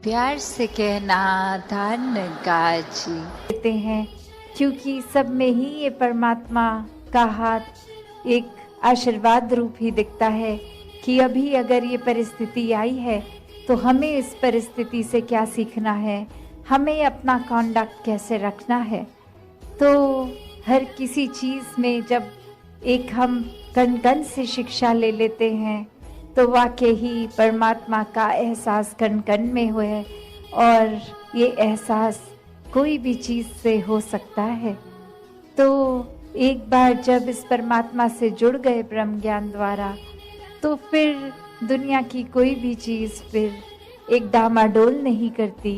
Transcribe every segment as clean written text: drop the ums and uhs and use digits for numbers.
प्यार से कहना धन गाजी देते हैं, क्योंकि सब में ही ये परमात्मा का हाथ एक आशीर्वाद रूप ही दिखता है कि अभी अगर ये परिस्थिति आई है तो हमें इस परिस्थिति से क्या सीखना है, हमें अपना कॉन्डक्ट कैसे रखना है। तो हर किसी चीज़ में जब एक हम कण कण से शिक्षा ले लेते हैं तो वाकई ही परमात्मा का एहसास कण कण में हुए, और ये एहसास कोई भी चीज़ से हो सकता है। तो एक बार जब इस परमात्मा से जुड़ गए ब्रह्म ज्ञान द्वारा, तो फिर दुनिया की कोई भी चीज़ फिर एक डामाडोल नहीं करती।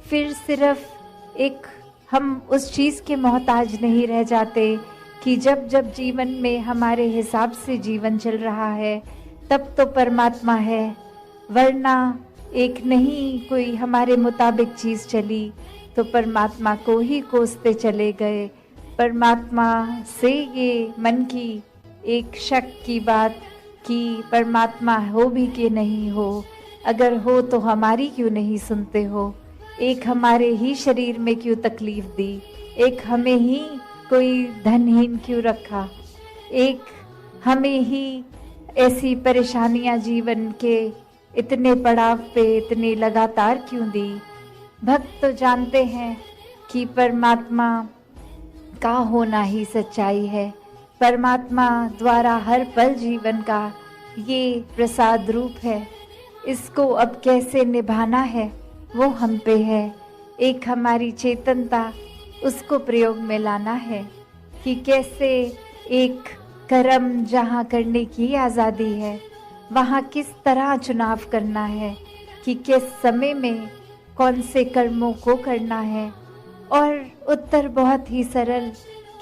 फिर सिर्फ एक हम उस चीज़ के मोहताज नहीं रह जाते कि जब जब जीवन में हमारे हिसाब से जीवन चल रहा है तब तो परमात्मा है, वरना एक नहीं कोई हमारे मुताबिक चीज़ चली तो परमात्मा को ही कोसते चले गए। परमात्मा से ये मन की एक शक की बात कि परमात्मा हो भी कि नहीं हो, अगर हो तो हमारी क्यों नहीं सुनते हो, एक हमारे ही शरीर में क्यों तकलीफ दी, एक हमें ही कोई धनहीन क्यों रखा, एक हमें ही ऐसी परेशानियां जीवन के इतने पड़ाव पे इतनी लगातार क्यों दी। भक्त तो जानते हैं कि परमात्मा का होना ही सच्चाई है, परमात्मा द्वारा हर पल जीवन का ये प्रसाद रूप है। इसको अब कैसे निभाना है वो हम पे है, एक हमारी चेतनता उसको प्रयोग में लाना है कि कैसे एक कर्म जहाँ करने की आज़ादी है वहाँ किस तरह चुनाव करना है, कि किस समय में कौन से कर्मों को करना है। और उत्तर बहुत ही सरल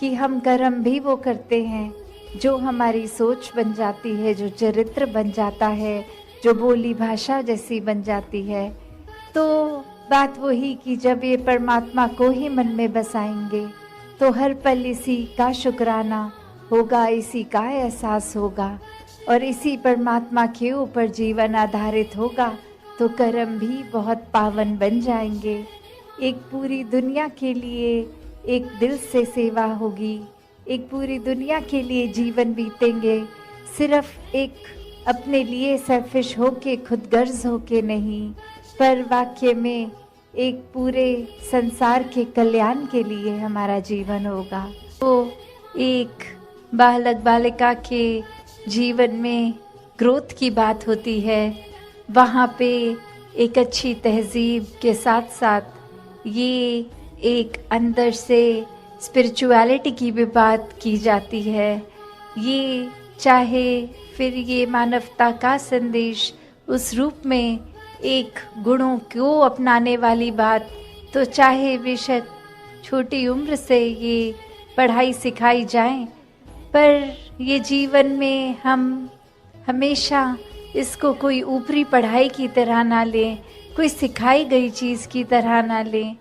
कि हम कर्म भी वो करते हैं जो हमारी सोच बन जाती है, जो चरित्र बन जाता है, जो बोली भाषा जैसी बन जाती है। तो बात वही कि जब ये परमात्मा को ही मन में बसाएंगे तो हर पल इसी का शुक्राना होगा, इसी का एहसास होगा और इसी परमात्मा के ऊपर जीवन आधारित होगा, तो कर्म भी बहुत पावन बन जाएंगे। एक पूरी दुनिया के लिए एक दिल से सेवा होगी, एक पूरी दुनिया के लिए जीवन बीतेंगे, सिर्फ एक अपने लिए सेल्फिश होके खुदगर्ज होके नहीं, पर वाक्य में एक पूरे संसार के कल्याण के लिए हमारा जीवन होगा। तो एक बालक बालिका के जीवन में ग्रोथ की बात होती है, वहाँ पे एक अच्छी तहजीब के साथ साथ ये एक अंदर से स्पिरिचुअलिटी की भी बात की जाती है। ये चाहे फिर ये मानवता का संदेश उस रूप में एक गुणों को अपनाने वाली बात, तो चाहे बेशक छोटी उम्र से ये पढ़ाई सिखाई जाए, पर ये जीवन में हम हमेशा इसको कोई ऊपरी पढ़ाई की तरह ना लें, कोई सिखाई गई चीज़ की तरह ना लें,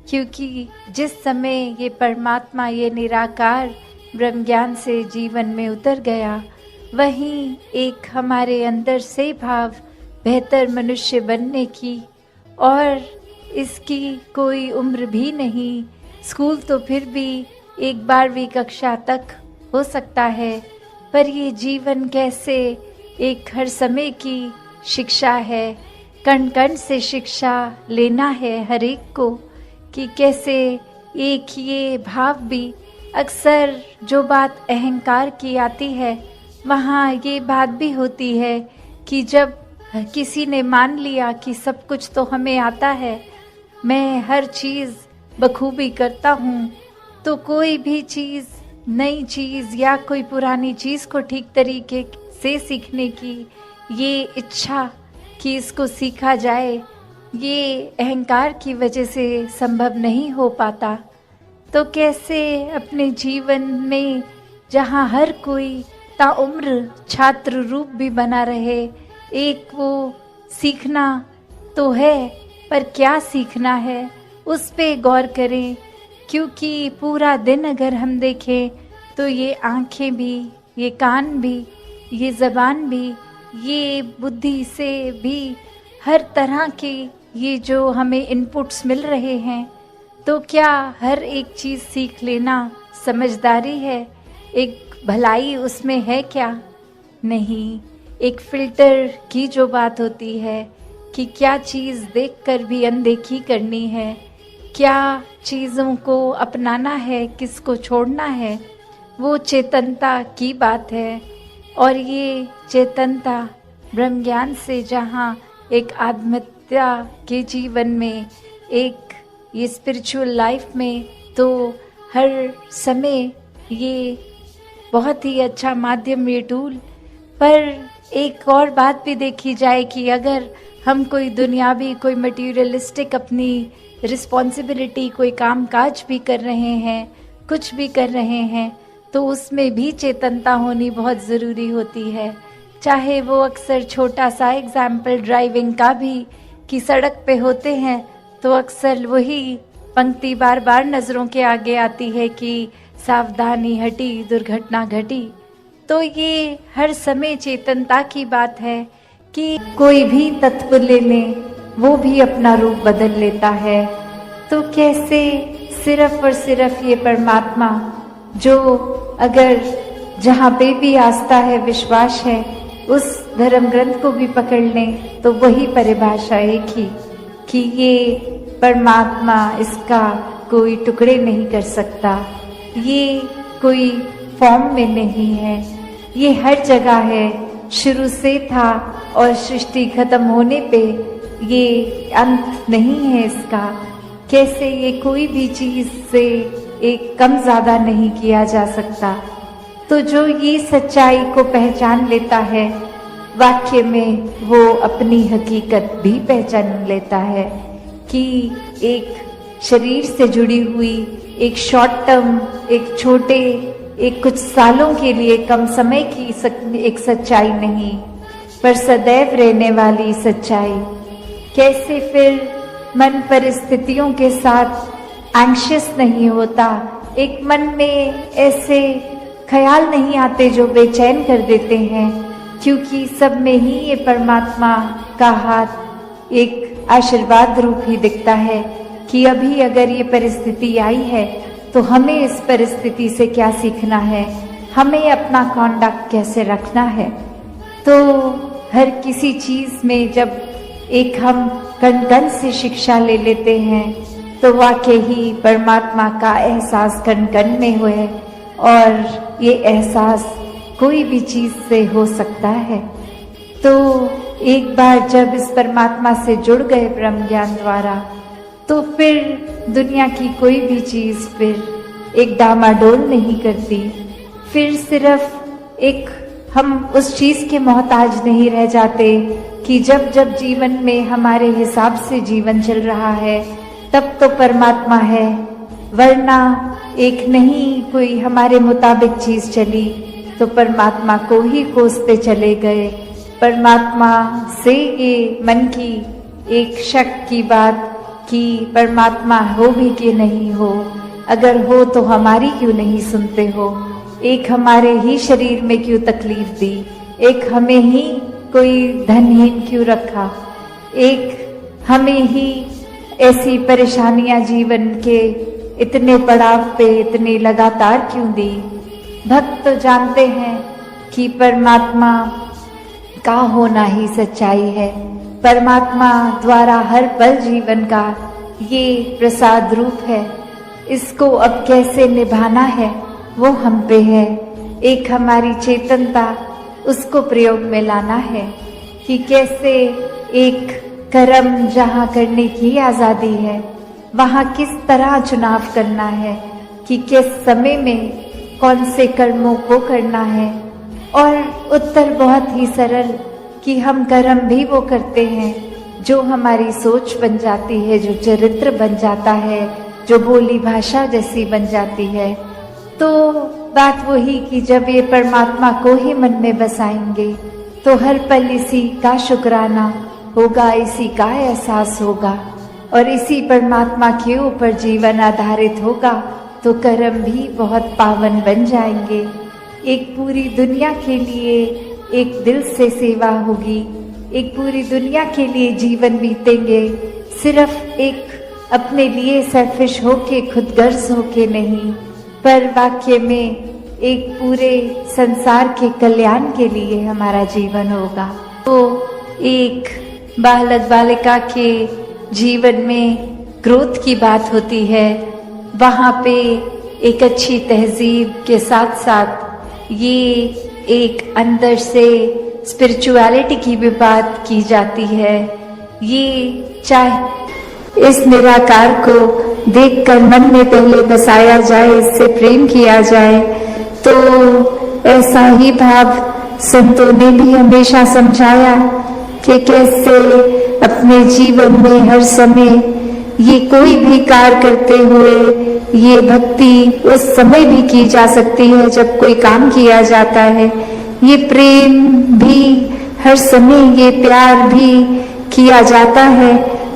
क्योंकि जिस समय ये परमात्मा ये निराकार ब्रह्म ज्ञान से जीवन में उतर गया, वहीं एक हमारे अंदर से भाव बेहतर मनुष्य बनने की, और इसकी कोई उम्र भी नहीं। स्कूल तो फिर भी एक 12वीं कक्षा तक हो सकता है, पर ये जीवन कैसे एक हर समय की शिक्षा है, कण कण से शिक्षा लेना है हर एक को, कि कैसे एक ये भाव भी अक्सर जो बात अहंकार की आती है, वहाँ ये बात भी होती है कि जब किसी ने मान लिया कि सब कुछ तो हमें आता है, मैं हर चीज़ बखूबी करता हूँ, तो कोई भी चीज़ नई चीज़ या कोई पुरानी चीज़ को ठीक तरीके से सीखने की ये इच्छा कि इसको सीखा जाए, ये अहंकार की वजह से संभव नहीं हो पाता। तो कैसे अपने जीवन में जहाँ हर कोई ताउम्र छात्र रूप भी बना रहे, एक वो सीखना तो है, पर क्या सीखना है उस पे गौर करें, क्योंकि पूरा दिन अगर हम देखें तो ये आँखें भी, ये कान भी, ये ज़बान भी, ये बुद्धि से भी हर तरह की ये जो हमें इनपुट्स मिल रहे हैं, तो क्या हर एक चीज़ सीख लेना समझदारी है? एक भलाई उसमें है क्या? नहीं। एक फ़िल्टर की जो बात होती है कि क्या चीज़ देखकर भी अनदेखी करनी है, क्या चीज़ों को अपनाना है, किसको छोड़ना है, वो चेतनता की बात है। और ये चेतनता ब्रह्म ज्ञान से जहाँ एक आत्महत्या के जीवन में, एक ये स्पिरिचुअल लाइफ में, तो हर समय ये बहुत ही अच्छा माध्यम, ये टूल। पर एक और बात भी देखी जाए कि अगर हम कोई दुनियावी, कोई मटीरियलिस्टिक अपनी रिस्पॉन्सिबिलिटी, कोई काम काज भी कर रहे हैं, कुछ भी कर रहे हैं, तो उसमें भी चेतनता होनी बहुत ज़रूरी होती है। चाहे वो अक्सर छोटा सा एग्जाम्पल ड्राइविंग का भी, कि सड़क पे होते हैं तो अक्सर वही पंक्ति बार बार नज़रों के आगे आती है कि सावधानी हटी दुर्घटना घटी। तो ये हर समय चेतनता की बात है कि कोई भी तत्व ले लें, वो भी अपना रूप बदल लेता है। तो कैसे सिर्फ और सिर्फ ये परमात्मा, जो अगर जहाँ पे भी आस्था है, विश्वास है, उस धर्म ग्रंथ को भी पकड़ लें तो वही परिभाषा एक ही, कि ये परमात्मा, इसका कोई टुकड़े नहीं कर सकता, ये कोई फॉर्म में नहीं है, ये हर जगह है, शुरू से था और सृष्टि खत्म होने पे ये अंत नहीं है इसका। कैसे ये कोई भी चीज़ से एक कम ज़्यादा नहीं किया जा सकता। तो जो ये सच्चाई को पहचान लेता है, वाक्य में वो अपनी हकीकत भी पहचान लेता है कि एक शरीर से जुड़ी हुई, एक शॉर्ट टर्म, एक छोटे, एक कुछ सालों के लिए कम समय की एक सच्चाई नहीं, पर सदैव रहने वाली सच्चाई। कैसे फिर मन परिस्थितियों के साथ एंग्शियस नहीं होता, एक मन में ऐसे ख्याल नहीं आते जो बेचैन कर देते हैं, क्योंकि सब में ही ये परमात्मा का हाथ एक आशीर्वाद रूप ही दिखता है कि अभी अगर ये परिस्थिति आई है तो हमें इस परिस्थिति से क्या सीखना है, हमें अपना कॉन्डक्ट कैसे रखना है। तो हर किसी चीज़ में जब एक हम कण कण से शिक्षा ले लेते हैं तो वाकई ही परमात्मा का एहसास कण कण में हुए, और ये एहसास कोई भी चीज़ से हो सकता है। तो एक बार जब इस परमात्मा से जुड़ गए ब्रह्म ज्ञान द्वारा, तो फिर दुनिया की कोई भी चीज़ फिर एक डामाडोल नहीं करती। फिर सिर्फ एक हम उस चीज़ के मोहताज नहीं रह जाते कि जब जब जीवन में हमारे हिसाब से जीवन चल रहा है तब तो परमात्मा है, वरना एक नहीं कोई हमारे मुताबिक चीज़ चली तो परमात्मा को ही कोसते चले गए। परमात्मा से ये मन की एक शक की बात कि परमात्मा हो भी कि नहीं हो, अगर हो तो हमारी क्यों नहीं सुनते हो, एक हमारे ही शरीर में क्यों तकलीफ दी, एक हमें ही कोई धनहीन क्यों रखा, एक हमें ही ऐसी परेशानियां जीवन के इतने पड़ाव पे इतने लगातार क्यों दी। भक्त तो जानते हैं कि परमात्मा का होना ही सच्चाई है, परमात्मा द्वारा हर पल जीवन का ये प्रसाद रूप है। इसको अब कैसे निभाना है वो हम पे है, एक हमारी चेतनता उसको प्रयोग में लाना है कि कैसे एक कर्म जहाँ करने की आज़ादी है वहाँ किस तरह चुनाव करना है कि किस समय में कौन से कर्मों को करना है। और उत्तर बहुत ही सरल कि हम कर्म भी वो करते हैं जो हमारी सोच बन जाती है, जो चरित्र बन जाता है, जो बोली भाषा जैसी बन जाती है। तो बात वही कि जब ये परमात्मा को ही मन में बसाएंगे तो हर पल इसी का शुक्राना होगा, इसी का एहसास होगा और इसी परमात्मा के ऊपर जीवन आधारित होगा तो कर्म भी बहुत पावन बन जाएंगे। एक पूरी दुनिया के लिए एक दिल से सेवा होगी, एक पूरी दुनिया के लिए जीवन बीतेंगे सिर्फ एक अपने लिए सेल्फिश होके, खुदगर्ज होके नहीं, पर वाक्य में एक पूरे संसार के कल्याण के लिए हमारा जीवन होगा। तो एक बालक बालिका के जीवन में ग्रोथ की बात होती है, वहाँ पे एक अच्छी तहजीब के साथ साथ ये एक अंदर से स्पिरिचुअलिटी की भी बात की जाती है। ये चाहे इस निराकार को देखकर मन में पहले बसाया जाए, इससे प्रेम किया जाए, तो ऐसा ही भाव संतों ने भी हमेशा समझाया कि कैसे अपने जीवन में हर समय ये कोई भी कार्य करते हुए ये भक्ति उस समय भी की जा सकती है जब कोई काम किया जाता है। ये प्रेम भी हर समय, ये प्यार भी किया जाता है,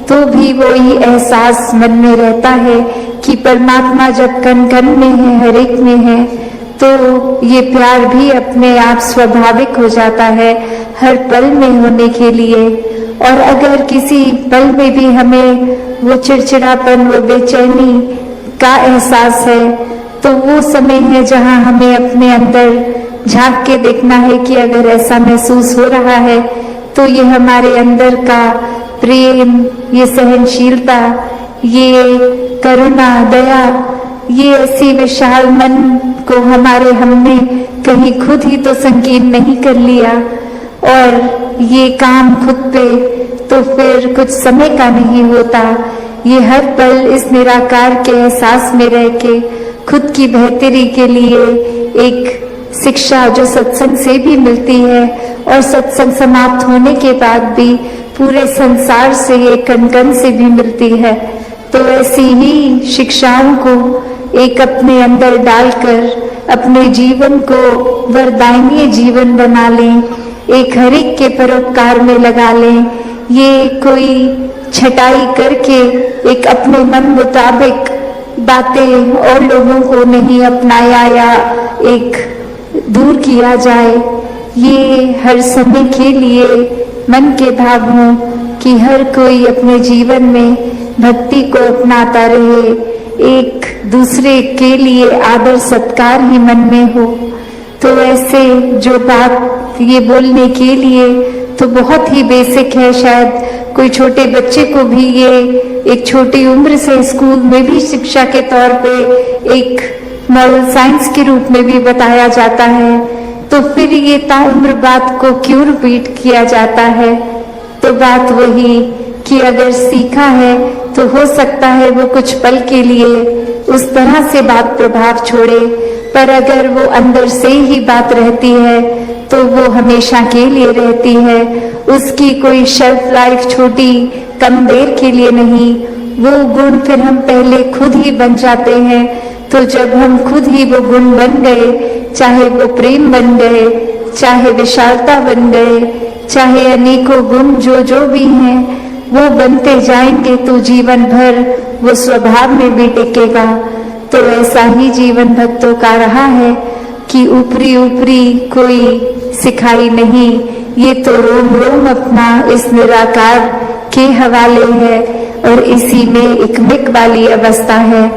तो भी वही एहसास मन में रहता है कि परमात्मा जब कण कण में है, हर एक में है, तो ये प्यार भी अपने आप स्वाभाविक हो जाता है हर पल में होने के लिए। और अगर किसी पल में भी हमें वो चिड़चिड़ापन, वो बेचैनी का एहसास है, तो वो समय है जहाँ हमें अपने अंदर झांक के देखना है कि अगर ऐसा महसूस हो रहा है तो ये हमारे अंदर का प्रेम, ये सहनशीलता, ये करुणा, दया, ये ऐसी विशाल मन को हमने कहीं खुद ही तो संकीर्ण नहीं कर लिया, और ये काम खुद पे तो फिर कुछ समय का नहीं होता। ये हर पल इस निराकार के एहसास में रह के खुद की बेहतरी के लिए एक शिक्षा जो सत्संग से भी मिलती है, और सत्संग समाप्त होने के बाद भी पूरे संसार से, ये कण कण से भी मिलती है। तो ऐसी ही शिक्षाओं को एक अपने अंदर डालकर अपने जीवन को वरदायनीय जीवन बना लें, एक हर एक के परोपकार में लगा लें। ये कोई छटाई करके एक अपने मन मुताबिक बातें और लोगों को नहीं अपनाया या एक दूर किया जाए। ये हर समय के लिए मन के भाव हों कि हर कोई अपने जीवन में भक्ति को अपनाता रहे, एक दूसरे के लिए आदर सत्कार ही मन में हो। तो ऐसे जो बात ये बोलने के लिए तो बहुत ही बेसिक है, शायद कोई छोटे बच्चे को भी ये एक छोटी उम्र से स्कूल में भी शिक्षा के तौर पे एक मॉरल साइंस के रूप में भी बताया जाता है, तो फिर ये ताउम्र बात को क्यों रिपीट किया जाता है? तो बात वही कि अगर सीखा है तो हो सकता है वो कुछ पल के लिए उस तरह से बात प्रभाव छोड़े, पर अगर वो अंदर से ही बात रहती है तो वो हमेशा के लिए रहती है। उसकी कोई शेल्फ लाइफ छोटी कम देर के लिए नहीं, वो गुण फिर हम पहले खुद ही बन जाते हैं। तो जब हम खुद ही वो गुण बन गए, चाहे वो प्रेम बन गए, चाहे विशालता बन गए, चाहे अनेकों गुण जो भी हैं वो बनते जाएंगे, तो जीवन भर वो स्वभाव में भी टिकेगा। तो ऐसा ही जीवन भक्तों का रहा है कि ऊपरी ऊपरी कोई सिखाई नहीं, ये तो रोम रोम अपना इस निराकार के हवाले है और इसी में एक मिक वाली अवस्था है।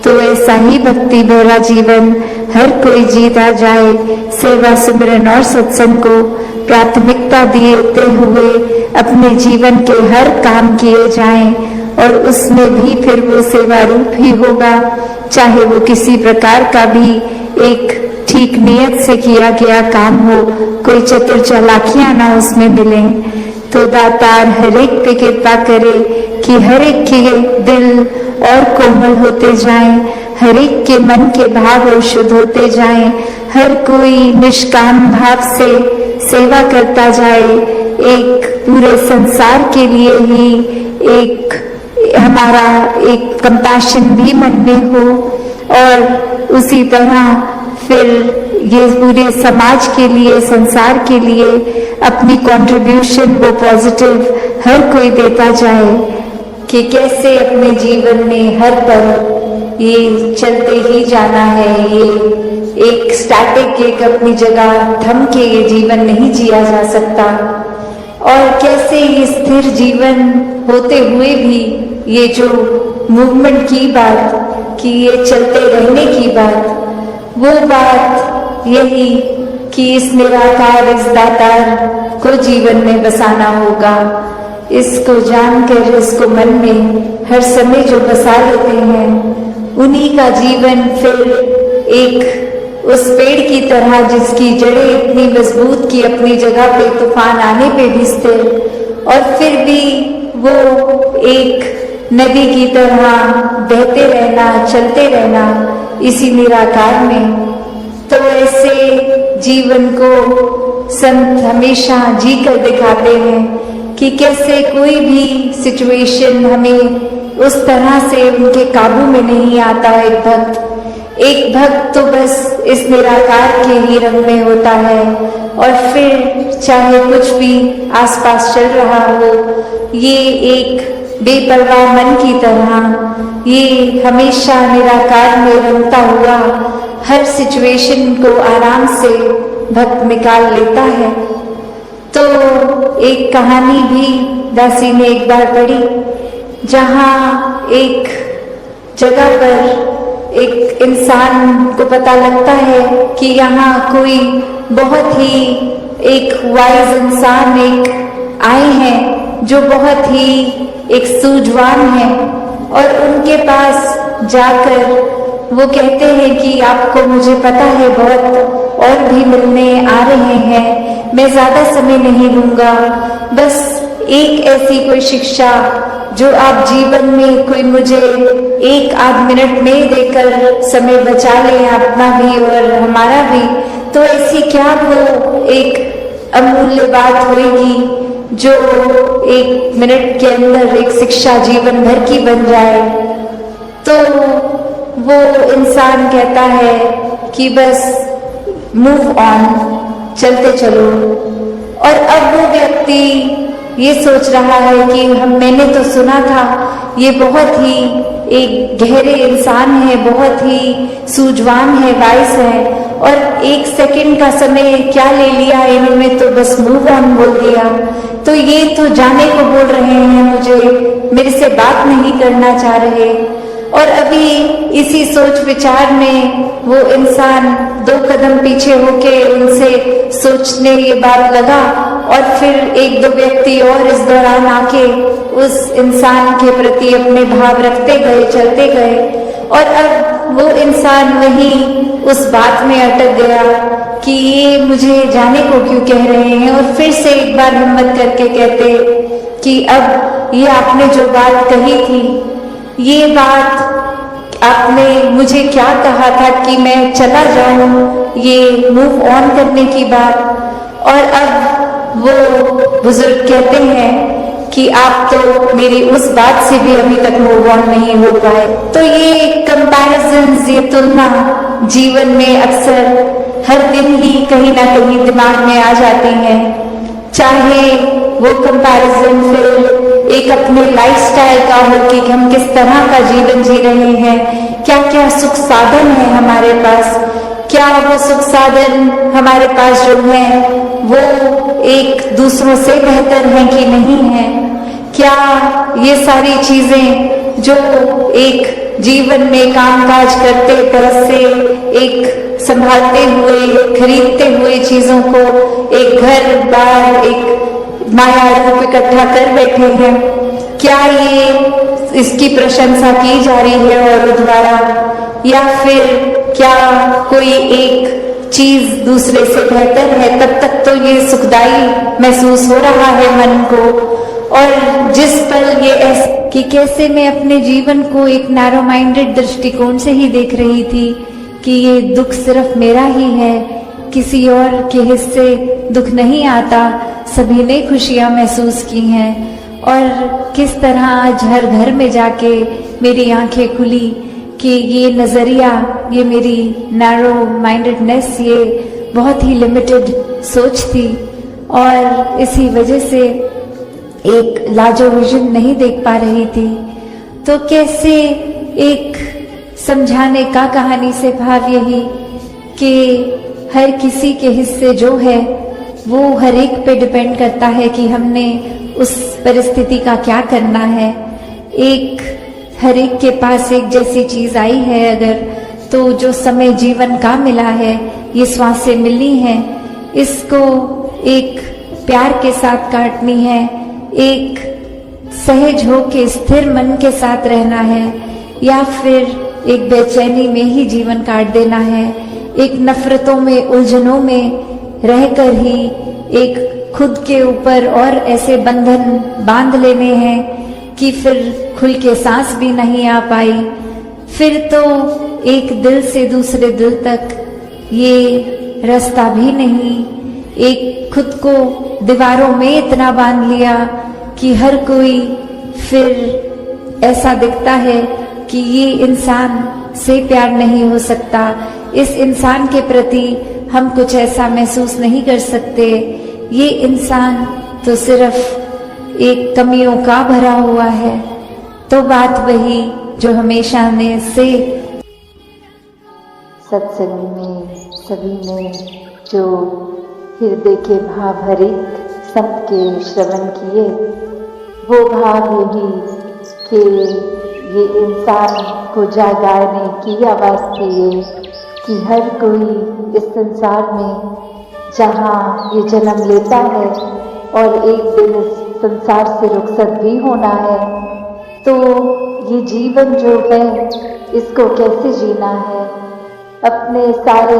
तो ऐसा ही भक्ति भरा जीवन हर कोई जीता जाए, सेवा सिमरन और सत्संग को प्राथमिकता देते हुए अपने जीवन के हर काम किए जाएं, और उसमें भी फिर वो सेवा रूप ही होगा, चाहे वो किसी प्रकार का भी एक ठीक नियत से किया गया काम हो, कोई चतुर चालाकियां ना उसमें मिले। तो दातार हर एक पे कृपा करे कि हर एक के दिल और कोमल होते जाएं, हर एक के मन के भाव और शुद्ध होते जाएं, हर कोई निष्काम भाव से सेवा करता जाए, एक पूरे संसार के लिए ही एक हमारा एक कंपैशन भी मन में हो, और उसी तरह फिर ये पूरे समाज के लिए, संसार के लिए अपनी कंट्रीब्यूशन वो पॉजिटिव हर कोई देता जाए कि कैसे अपने जीवन में हर पल ये चलते ही जाना है। ये एक स्टैटिक, एक अपनी जगह थम के ये जीवन नहीं जिया जा सकता, और कैसे ये स्थिर जीवन होते हुए भी ये जो मूवमेंट की बात, कि ये चलते रहने की बात, वो बात यही कि इस निराकार, इस दातार को जीवन में बसाना होगा। इसको जानकर इसको मन में हर समय जो बसा लेते हैं, उन्हीं का जीवन फिर एक उस पेड़ की तरह जिसकी जड़ें इतनी मजबूत कि अपनी जगह पे तूफान आने पे भी स्थिर, और फिर भी वो एक नदी की तरह बहते रहना, चलते रहना इसी निराकार में। तो ऐसे जीवन को संत हमेशा जी कर दिखाते हैं कि कैसे कोई भी सिचुएशन हमें उस तरह से उनके काबू में नहीं आता। एक भक्त तो बस इस निराकार के ही रंग में होता है, और फिर चाहे कुछ भी आसपास चल रहा हो, ये एक बेपरवाह मन की तरह ये हमेशा निराकार में रंगता हुआ हर सिचुएशन को आराम से भक्त निकाल लेता है। तो एक कहानी भी दासी ने एक बार पढ़ी, जहाँ एक जगह पर एक इंसान को पता लगता है कि यहाँ कोई बहुत ही एक वाइज इंसान एक आए हैं जो बहुत ही एक सूझवान है, और उनके पास जाकर वो कहते हैं कि आपको मुझे पता है बहुत और भी मिलने आ रहे हैं, मैं ज्यादा समय नहीं लूंगा, बस एक ऐसी कोई शिक्षा जो आप जीवन में कोई मुझे 1-8 मिनट में देकर समय बचा लें, अपना भी और हमारा भी। तो ऐसी क्या वो एक अमूल्य बात होगी जो 1 मिनट के अंदर एक शिक्षा जीवन भर की बन जाए। तो वो इंसान कहता है कि बस मूव ऑन, चलते चलो। और अब वो व्यक्ति ये सोच रहा है कि मैंने तो सुना था ये बहुत ही एक गहरे इंसान है, बहुत ही सूझवान है, वाइस है, और 1 सेकंड का समय क्या ले लिया इन्होंने, तो बस मूव ऑन बोल दिया। तो ये तो जाने को बोल रहे हैं मुझे, मेरे से बात नहीं करना चाह रहे। और अभी इसी सोच विचार में वो इंसान 2 कदम पीछे होके उनसे सोचने ये बात लगा, और फिर 1-2 व्यक्ति और इस दौरान आके उस इंसान के प्रति अपने भाव रखते गए, चलते गए। और अब वो इंसान वहीं उस बात में अटक गया कि ये मुझे जाने को क्यों कह रहे हैं, और फिर से एक बार हिम्मत करके कहते कि अब ये आपने जो बात कही थी, ये बात आपने मुझे क्या कहा था कि मैं चला जाऊं, ये मूव ऑन करने की बात। और अब वो बुजुर्ग कहते हैं कि आप तो मेरी उस बात से भी अभी तक मूव ऑन नहीं हो पाए। तो ये कंपैरिजंस, ये तुलना जीवन में अक्सर हर दिन ही कहीं ना कहीं दिमाग में आ जाती हैं। चाहे वो कंपैरिजन फिर एक अपने लाइफस्टाइल का हो कि हम किस तरह का जीवन जी रहे हैं, क्या क्या सुख साधन है हमारे पास, क्या वो सुख साधन हमारे पास जो है वो एक दूसरों से बेहतर हैं कि नहीं है, क्या ये सारी चीजें जो एक जीवन में कामकाज करते तरह से एक संभालते हुए, खरीदते हुए चीजों को एक घर बार एक माया रूप इकट्ठा कर बैठे हैं, क्या ये इसकी प्रशंसा की जा रही है और द्वारा, या फिर क्या कोई एक चीज दूसरे से बेहतर है, तब तक तो ये सुखदाई महसूस हो रहा है मन को। और जिस पल ये कि कैसे मैं अपने जीवन को एक नैरो माइंडेड दृष्टिकोण से ही देख रही थी कि ये दुख सिर्फ मेरा ही है, किसी और के हिस्से दुख नहीं आता, सभी ने खुशियां महसूस की हैं। और किस तरह आज हर घर में जाके मेरी आंखें खुली कि ये नजरिया, ये मेरी नैरो माइंडेडनेस, ये बहुत ही लिमिटेड सोच थी, और इसी वजह से एक लार्जर विजन नहीं देख पा रही थी। तो कैसे एक समझाने का कहानी से भाव यही कि हर किसी के हिस्से जो है वो हर एक पे डिपेंड करता है कि हमने उस परिस्थिति का क्या करना है। हर एक के पास एक जैसी चीज आई है अगर, तो जो समय जीवन का मिला है, ये श्वासें मिली हैं, इसको एक प्यार के साथ काटनी है, एक सहज होके स्थिर मन के साथ रहना है, या फिर एक बेचैनी में ही जीवन काट देना है, एक नफरतों में उलझनों में रहकर ही एक खुद के ऊपर और ऐसे बंधन बांध लेने हैं कि फिर खुल के सांस भी नहीं आ पाई। फिर तो एक दिल से दूसरे दिल तक ये रास्ता भी नहीं। एक खुद को दीवारों में इतना बांध लिया कि हर कोई फिर ऐसा दिखता है कि ये इंसान से प्यार नहीं हो सकता, इस इंसान के प्रति हम कुछ ऐसा महसूस नहीं कर सकते, ये इंसान तो सिर्फ एक कमियों का भरा हुआ है। तो बात वही जो हमेशा ने से सत्संग में सभी ने जो हृदय के भाव हरित संत के श्रवण किए, वो भाव यही कि ये इंसान को जागाने की आवाज थी ये कि हर कोई इस संसार में जहाँ ये जन्म लेता है और एक दिन इस संसार से रुखसत भी होना है, तो ये जीवन जो है इसको कैसे जीना है। अपने सारे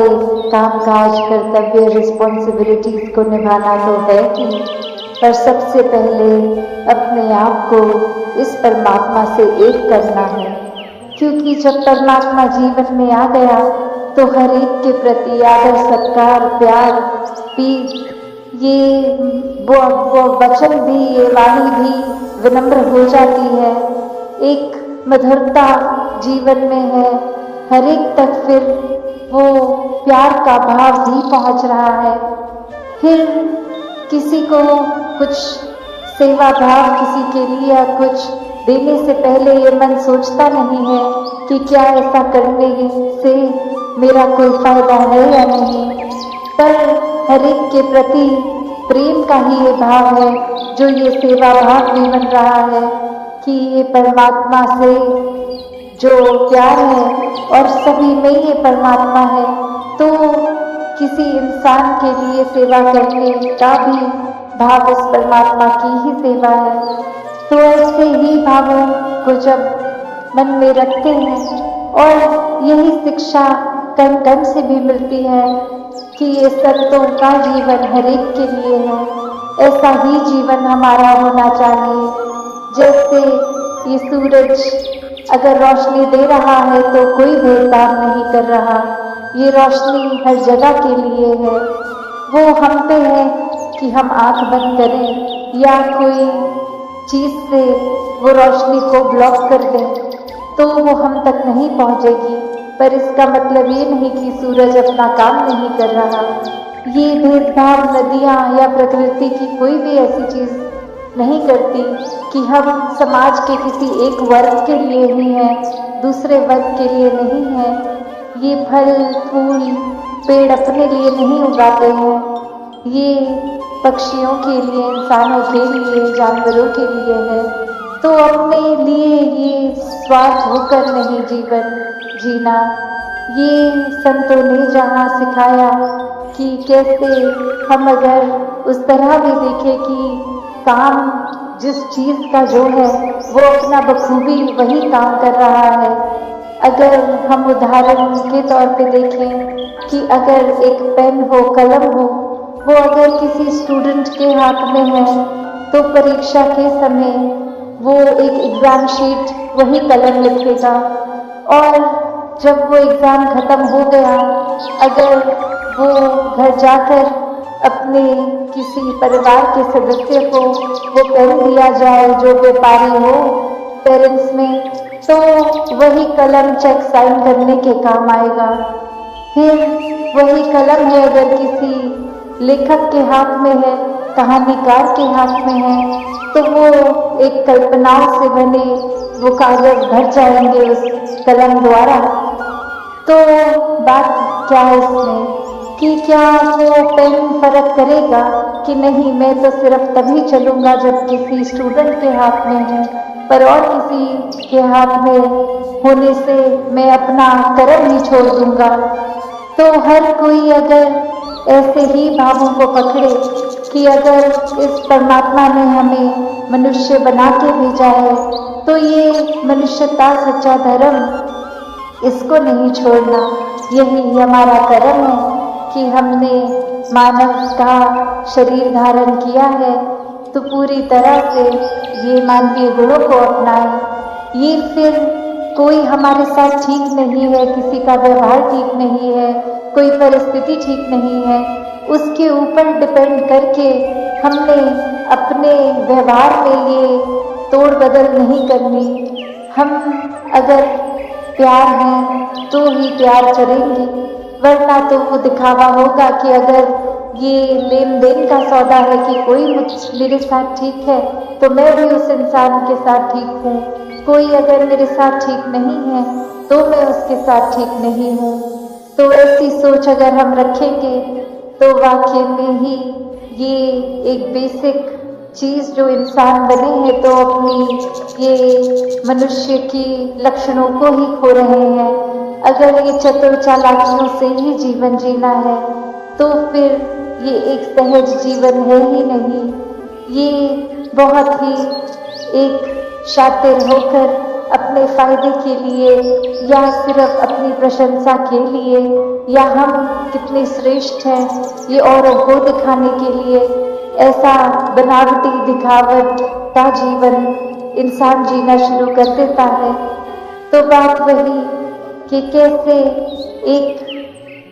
कामकाज, कर्तव्य, रिस्पॉन्सिबिलिटीज को निभाना तो है ही, पर सबसे पहले अपने आप को इस परमात्मा से एक करना है, क्योंकि जब परमात्मा जीवन में आ गया तो हर एक के प्रति आदर, सत्कार, प्यार, पीस, ये वो वचन भी, ये वाणी भी विनम्र हो जाती है। एक मधुरता जीवन में है, हर एक तक फिर वो प्यार का भाव भी पहुंच रहा है। फिर किसी को कुछ सेवा भाव किसी के लिए कुछ देने से पहले ये मन सोचता नहीं है कि क्या ऐसा करने से मेरा कोई फायदा है या नहीं, पर हर एक के प्रति प्रेम का ही ये भाव है जो ये सेवा भाव भी बन रहा है कि ये परमात्मा से जो प्यार है और सभी में ये परमात्मा है, तो किसी इंसान के लिए सेवा करने का भी भाव इस परमात्मा की ही सेवा है। तो ऐसे ही भावों को जब मन में रखते हैं, और यही शिक्षा कण कण से भी मिलती है कि ये संतों का जीवन हर एक के लिए है, ऐसा ही जीवन हमारा होना चाहिए। जैसे ये सूरज अगर रोशनी दे रहा है तो कोई भेदभाव नहीं कर रहा, ये रोशनी हर जगह के लिए है। वो हम पे है कि हम आंख बंद करें या कोई चीज से वो रोशनी को ब्लॉक कर दें तो वो हम तक नहीं पहुंचेगी, पर इसका मतलब ये नहीं कि सूरज अपना काम नहीं कर रहा। ये भेदभाव नदियाँ या प्रकृति की कोई भी ऐसी चीज नहीं करती कि हम समाज के किसी एक वर्ग के लिए ही हैं, दूसरे वर्ग के लिए नहीं है। ये फल फूल पेड़ अपने लिए नहीं उगाते हैं, ये पक्षियों के लिए, इंसानों के लिए, जानवरों के लिए है। तो अपने लिए ये स्वार्थ होकर नहीं जीवन जीना। ये संतों ने जहाँ सिखाया कि कैसे हम अगर उस तरह भी देखें कि काम जिस चीज का जो है वो अपना बखूबी वही काम कर रहा है। अगर हम उदाहरण के तौर पे देखें कि अगर एक पेन हो, कलम हो, वो अगर किसी स्टूडेंट के हाथ में है तो परीक्षा के समय वो एक एग्जाम शीट वही कलम लिखेगा, और जब वो एग्जाम खत्म हो गया, अगर वो घर जाकर अपने किसी परिवार के सदस्य को वो पेन दिया जाए जो व्यापारी हो पेरेंट्स में, तो वही कलम चेक साइन करने के काम आएगा। फिर वही कलम है अगर किसी लेखक के हाथ में है, कहानीकार के हाथ में है, तो वो एक कल्पनाओं से बने वो कागज भर जाएंगे उस कलम द्वारा। तो बात क्या है इसमें कि क्या वो पेन फर्क करेगा कि नहीं, मैं तो सिर्फ तभी चलूँगा जब किसी स्टूडेंट के हाथ में हूँ, पर और किसी के हाथ में होने से मैं अपना कर्म ही छोड़ दूँगा। तो हर कोई अगर ऐसे ही भावों को पकड़े कि अगर इस परमात्मा ने हमें मनुष्य बना के भेजा है तो ये मनुष्यता सच्चा धर्म, इसको नहीं छोड़ना, यही हमारा कर्म है कि हमने मानव का शरीर धारण किया है तो पूरी तरह से ये मानवीय गुणों को अपनाएं। ये फिर कोई हमारे साथ ठीक नहीं है, किसी का व्यवहार ठीक नहीं है, कोई परिस्थिति ठीक नहीं है, उसके ऊपर डिपेंड करके हमने अपने व्यवहार में ये तोड़ बदल नहीं करनी। हम अगर प्यार हैं तो ही प्यार करेंगे, वरना तो वो दिखावा होगा कि अगर ये लेन देन का सौदा है कि कोई मेरे साथ ठीक है तो मैं भी उस इंसान के साथ ठीक हूँ, कोई अगर मेरे साथ ठीक नहीं है तो मैं उसके साथ ठीक नहीं हूँ। तो ऐसी सोच अगर हम रखेंगे तो वाकई में ही ये एक बेसिक चीज़ जो इंसान बने हैं तो अपनी ये मनुष्य की लक्षणों को ही खो रहे हैं। अगर ये चतुर चालाकियों से ही जीवन जीना है तो फिर ये एक सहज जीवन है ही नहीं। ये बहुत ही एक शातिर होकर अपने फायदे के लिए या सिर्फ अपनी प्रशंसा के लिए या हम कितने श्रेष्ठ हैं ये औरों को दिखाने के लिए ऐसा बनावटी दिखावट का जीवन इंसान जीना शुरू कर देता है। तो बात वही कि कैसे एक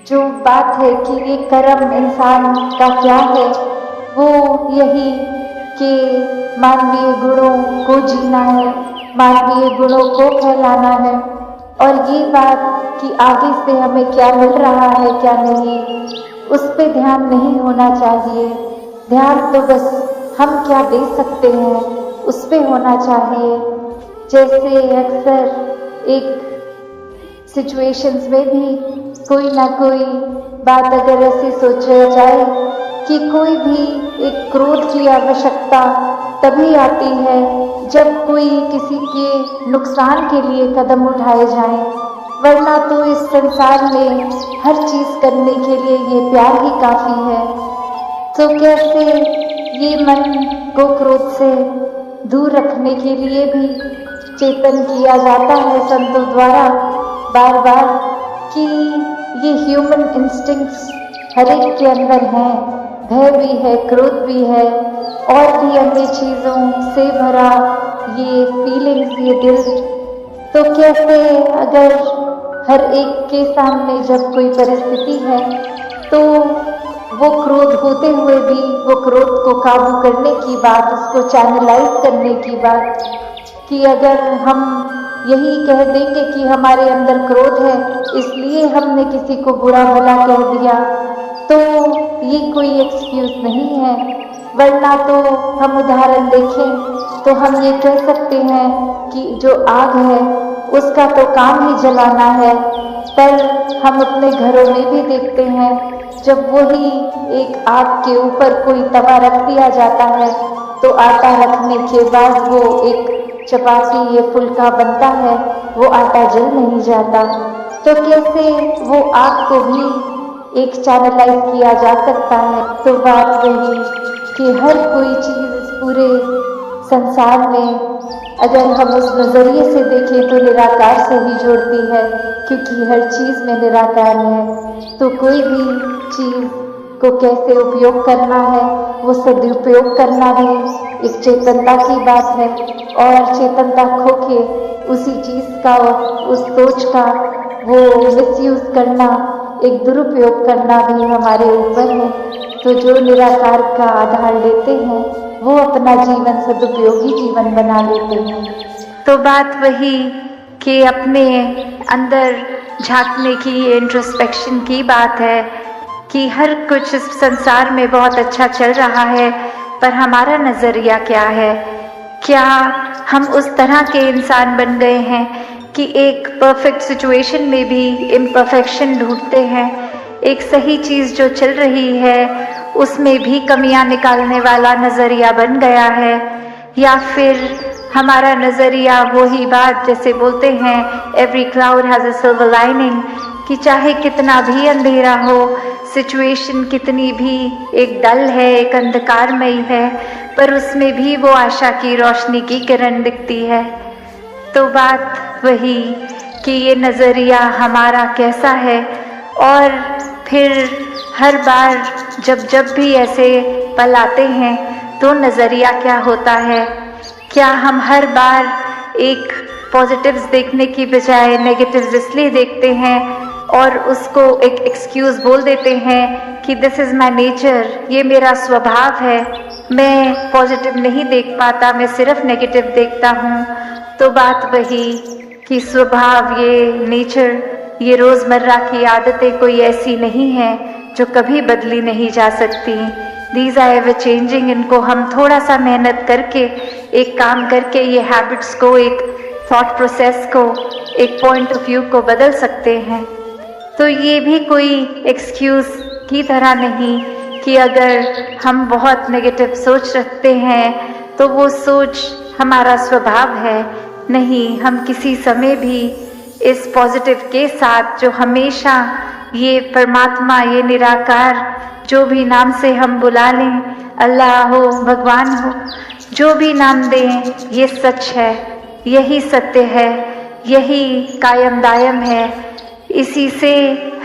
जो बात है कि ये कर्म इंसान का क्या है, वो यही कि मानवीय गुणों को जीना है, मानवीय गुणों को फैलाना है। और ये बात कि आगे से हमें क्या मिल रहा है क्या नहीं, उस पर ध्यान नहीं होना चाहिए। ध्यान तो बस हम क्या दे सकते हैं उस पर होना चाहिए। जैसे अक्सर एक सिचुएशंस में भी कोई ना कोई बात अगर ऐसी सोचा जाए कि कोई भी एक क्रोध की आवश्यकता तभी आती है जब कोई किसी के नुकसान के लिए कदम उठाए जाएं, वरना तो इस संसार में हर चीज़ करने के लिए ये प्यार ही काफ़ी है। तो कैसे ये मन को क्रोध से दूर रखने के लिए भी चेतन किया जाता है संतों द्वारा बार बार कि ये ह्यूमन इंस्टिंक्ट्स हर एक के अंदर हैं, भय भी है, क्रोध भी है और भी अन्य चीज़ों से भरा ये फीलिंग्स, ये दिल। तो कैसे अगर हर एक के सामने जब कोई परिस्थिति है तो वो क्रोध होते हुए भी वो क्रोध को काबू करने की बात, उसको चैनलाइज करने की बात, कि अगर हम यही कह देंगे कि हमारे अंदर क्रोध है इसलिए हमने किसी को बुरा भला कह दिया, तो ये कोई एक्सक्यूज नहीं है। वरना तो हम उदाहरण देखें तो हम ये कह सकते हैं कि जो आग है उसका तो काम ही जलाना है, पर हम अपने घरों में भी देखते हैं जब वही एक आग के ऊपर कोई तवा रख दिया जाता है तो आटा रखने के बाद वो एक चपाती या फुल्का बनता है, वो आटा जल नहीं जाता। तो कैसे वो आग को भी एक चैनलाइज किया जा सकता है। तो बात वही कि हर कोई चीज़ इस पूरे संसार में अगर हम उस नज़रिए से देखें तो निराकार से ही जोड़ती है, क्योंकि हर चीज़ में निराकार है। तो कोई भी चीज़ को कैसे उपयोग करना है, वो सदुपयोग करना भी एक चेतनता की बात है, और चेतनता खो के उसी चीज़ का, उस सोच का वो मिसयूज करना, एक दुरुपयोग करना भी हमारे ऊपर है। तो जो निराकार का आधार लेते हैं वो अपना जीवन सदुपयोगी जीवन बना लेते हैं। तो बात वही कि अपने अंदर झांकने की, इंट्रोस्पेक्शन की बात है कि हर कुछ इस संसार में बहुत अच्छा चल रहा है, पर हमारा नज़रिया क्या है? क्या हम उस तरह के इंसान बन गए हैं कि एक परफेक्ट सिचुएशन में भी इम्परफेक्शन ढूंढते हैं, एक सही चीज़ जो चल रही है उसमें भी कमियां निकालने वाला नज़रिया बन गया है, या फिर हमारा नज़रिया वही बात जैसे बोलते हैं every cloud has a silver lining, कि चाहे कितना भी अंधेरा हो, सिचुएशन कितनी भी एक डल है, एक अंधकारमयी है, पर उसमें भी वो आशा की रोशनी की किरण दिखती है। तो बात वही कि ये नज़रिया हमारा कैसा है, और फिर हर बार जब भी ऐसे पल आते हैं तो नज़रिया क्या होता है। क्या हम हर बार एक पॉजिटिव्स देखने की बजाय नेगेटिव्स इसलिए देखते हैं और उसको एक एक्सक्यूज़ बोल देते हैं कि दिस इज़ माय नेचर, ये मेरा स्वभाव है, मैं पॉजिटिव नहीं देख पाता, मैं सिर्फ नेगेटिव देखता हूँ। तो बात वही कि स्वभाव, ये नेचर, ये रोज़मर्रा की आदतें कोई ऐसी नहीं है जो कभी बदली नहीं जा सकती। These are ever changing. इनको हम थोड़ा सा मेहनत करके, एक काम करके ये हैबिट्स को, एक थॉट प्रोसेस को, एक पॉइंट ऑफ व्यू को बदल सकते हैं। तो ये भी कोई एक्सक्यूज़ की तरह नहीं कि अगर हम बहुत नेगेटिव सोच रखते हैं तो वो सोच हमारा स्वभाव है। नहीं, हम किसी समय भी इस पॉजिटिव के साथ, जो हमेशा ये परमात्मा, ये निराकार, जो भी नाम से हम बुला लें, अल्लाह हो, भगवान हो, जो भी नाम दें, ये सच है, यही सत्य है, यही कायम दायम है, इसी से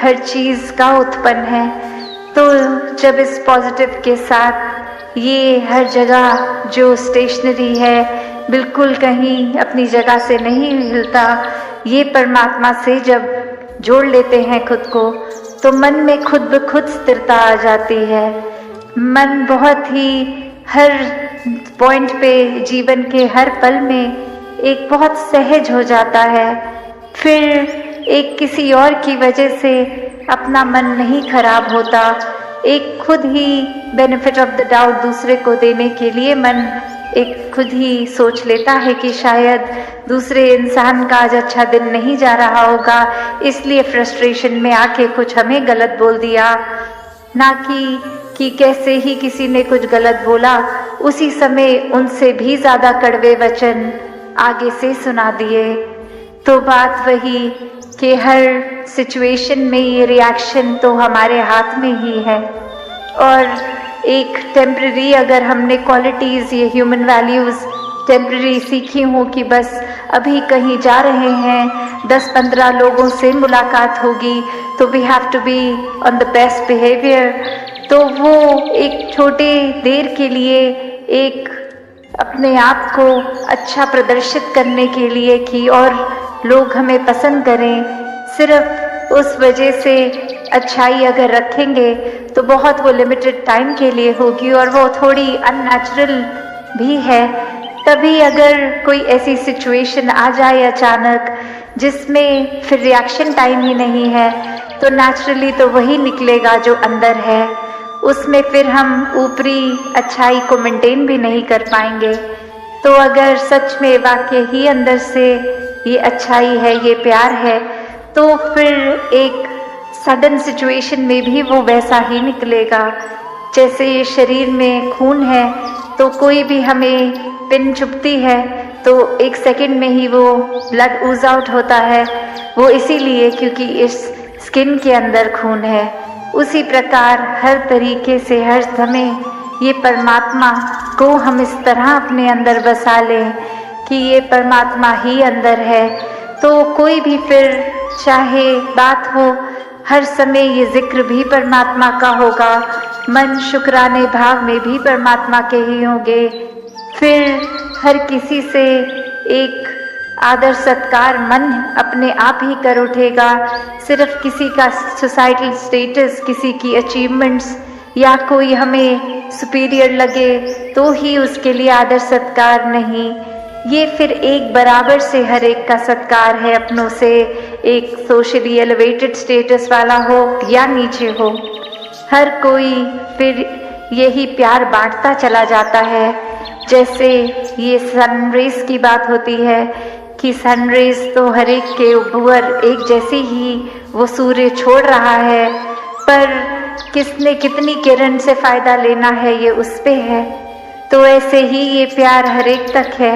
हर चीज़ का उत्पन्न है। तो जब इस पॉजिटिव के साथ ये हर जगह जो स्टेशनरी है, बिल्कुल कहीं अपनी जगह से नहीं हिलता, ये परमात्मा से जब जोड़ लेते हैं खुद को, तो मन में खुद ब खुद स्थिरता आ जाती है। मन बहुत ही हर पॉइंट पे, जीवन के हर पल में एक बहुत सहज हो जाता है। फिर एक किसी और की वजह से अपना मन नहीं खराब होता, एक खुद ही बेनिफिट ऑफ द डाउट दूसरे को देने के लिए मन एक खुद ही सोच लेता है कि शायद दूसरे इंसान का आज अच्छा दिन नहीं जा रहा होगा, इसलिए फ्रस्ट्रेशन में आके कुछ हमें गलत बोल दिया। ना कि कैसे ही किसी ने कुछ गलत बोला, उसी समय उनसे भी ज़्यादा कड़वे वचन आगे से सुना दिए। तो बात वही कि हर सिचुएशन में ये रिएक्शन तो हमारे हाथ में ही है। और एक टेम्पररी, अगर हमने क्वालिटीज़, ये ह्यूमन वैल्यूज़ टेम्पररी सीखी हूँ कि बस अभी कहीं जा रहे हैं, 10-15 लोगों से मुलाकात होगी, तो we have to be on the best behaviour, तो वो एक छोटे देर के लिए, एक अपने आप को अच्छा प्रदर्शित करने के लिए कि और लोग हमें पसंद करें, सिर्फ उस वजह से अच्छाई अगर रखेंगे तो बहुत वो लिमिटेड टाइम के लिए होगी और वो थोड़ी अननेचुरल भी है। तभी अगर कोई ऐसी सिचुएशन आ जाए अचानक जिसमें फिर रिएक्शन टाइम ही नहीं है, तो नेचुरली तो वही निकलेगा जो अंदर है, उसमें फिर हम ऊपरी अच्छाई को मेंटेन भी नहीं कर पाएंगे। तो अगर सच में वाकई ही अंदर से ये अच्छाई है, ये प्यार है, तो फिर एक सडन सिचुएशन में भी वो वैसा ही निकलेगा। जैसे ये शरीर में खून है, तो कोई भी हमें पिन चुभती है तो एक सेकंड में ही वो ब्लड ऊज आउट होता है, वो इसीलिए क्योंकि इस स्किन के अंदर खून है। उसी प्रकार हर तरीके से हर समय ये परमात्मा को हम इस तरह अपने अंदर बसा लें कि ये परमात्मा ही अंदर है, तो कोई भी फिर चाहे बात हो, हर समय ये जिक्र भी परमात्मा का होगा, मन शुक्राने भाव में भी परमात्मा के ही होंगे। फिर हर किसी से एक आदर सत्कार मन अपने आप ही कर उठेगा। सिर्फ किसी का सोसाइटल स्टेटस, किसी की अचीवमेंट्स या कोई हमें सुपीरियर लगे तो ही उसके लिए आदर सत्कार नहीं, ये फिर एक बराबर से हर एक का सत्कार है अपनों से, एक सोशली एलिवेटेड स्टेटस वाला हो या नीचे हो, हर कोई फिर यही प्यार बांटता चला जाता है। जैसे ये सनरेज की बात होती है कि सनरेज तो हर एक के ऊपर एक जैसी ही वो सूर्य छोड़ रहा है, पर किसने कितनी किरण से फ़ायदा लेना है ये उस पे है। तो ऐसे ही ये प्यार हर एक तक है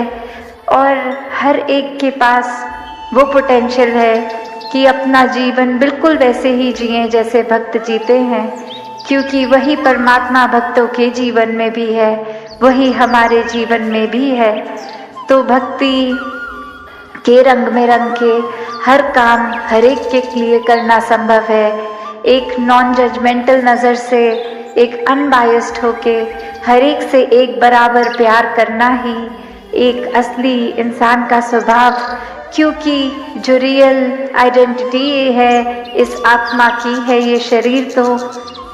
और हर एक के पास वो पोटेंशियल है कि अपना जीवन बिल्कुल वैसे ही जिए जैसे भक्त जीते हैं, क्योंकि वही परमात्मा भक्तों के जीवन में भी है, वही हमारे जीवन में भी है। तो भक्ति के रंग में रंग के हर काम हर एक के लिए करना संभव है। एक नॉन जजमेंटल नज़र से, एक अनबायस्ड होके हर एक से एक बराबर प्यार करना ही एक असली इंसान का स्वभाव, क्योंकि जो रियल आइडेंटिटी है इस आत्मा की है। ये शरीर तो